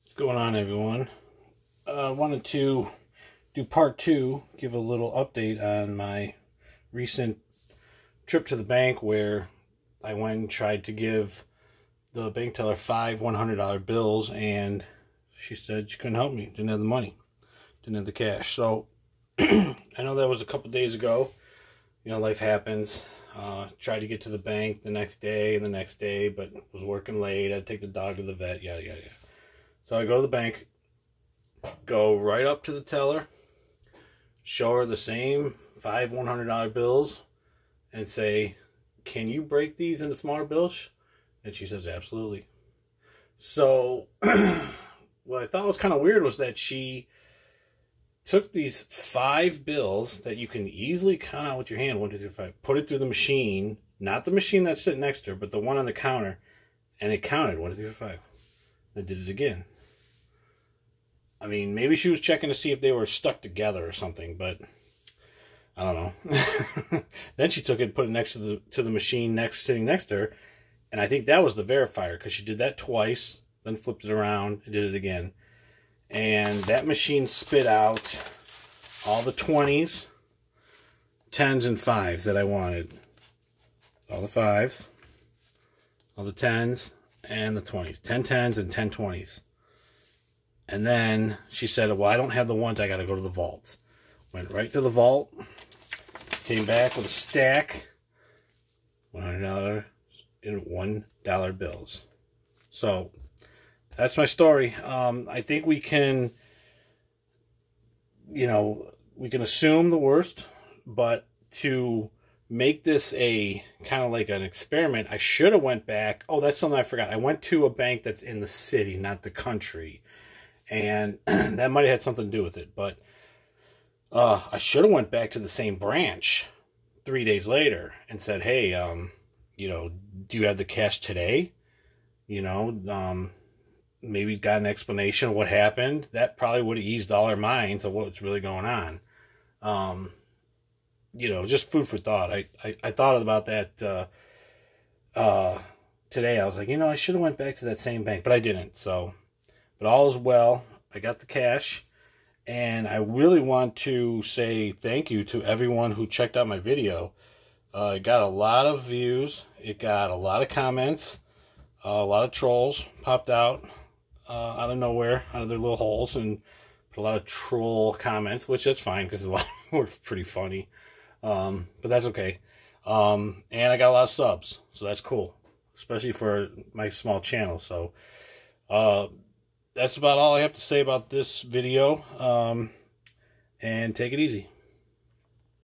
What's going on, everyone? I wanted to do part two, give a little update on my recent trip to the bank where I went and tried to give the bank teller 5 $100 bills, and she said she couldn't help me, didn't have the money, didn't have the cash. So I know that was a couple days ago. You know, life happens. Tried to get to the bank the next day and the next day, but was working late. I'd take the dog to the vet, yada yada yada. So I go to the bank, go right up to the teller, show her the same 5 $100 bills, and say, "Can you break these into smaller bills?" And she says, "Absolutely." So what I thought was kind of weird was that she took these 5 bills that you can easily count out with your hand, 1, 2, 3, 5, put it through the machine, not the machine that's sitting next to her, but the one on the counter, and it counted 1, 2, 3, 4, 5. Then did it again. I mean, maybe she was checking to see if they were stuck together or something, but I don't know. Then she took it, put it next to the machine sitting next to her, and I think that was the verifier, because she did that twice, then flipped it around and did it again. And that machine spit out all the 20s, 10s, and 5s that I wanted. All the 5s, all the 10s, and the 20s. 10 10s and 10 20s. And then she said, "Well, I don't have the ones, I got to go to the vault." Went right to the vault, came back with a stack, $100 and $1 bills. So that's my story. I think we can, we can assume the worst, but to make this a kind of like an experiment, I should have went back. Oh, that's something I forgot. I went to a bank that's in the city, not the country. And that might have had something to do with it. But I should have went back to the same branch 3 days later and said, "Hey, do you have the cash today?" Maybe got an explanation of what happened. That probably would have eased all our minds of what's really going on. Just food for thought. I thought about that today. I was like, I should have went back to that same bank, but I didn't. So, but all is well. I got the cash, and I really want to say thank you to everyone who checked out my video. It got a lot of views. It got a lot of comments. A lot of trolls popped out of nowhere, out of their little holes, and put a lot of troll comments, which that's fine because a lot were pretty funny. But that's okay. And I got a lot of subs, so that's cool, especially for my small channel. So that's about all I have to say about this video. And take it easy.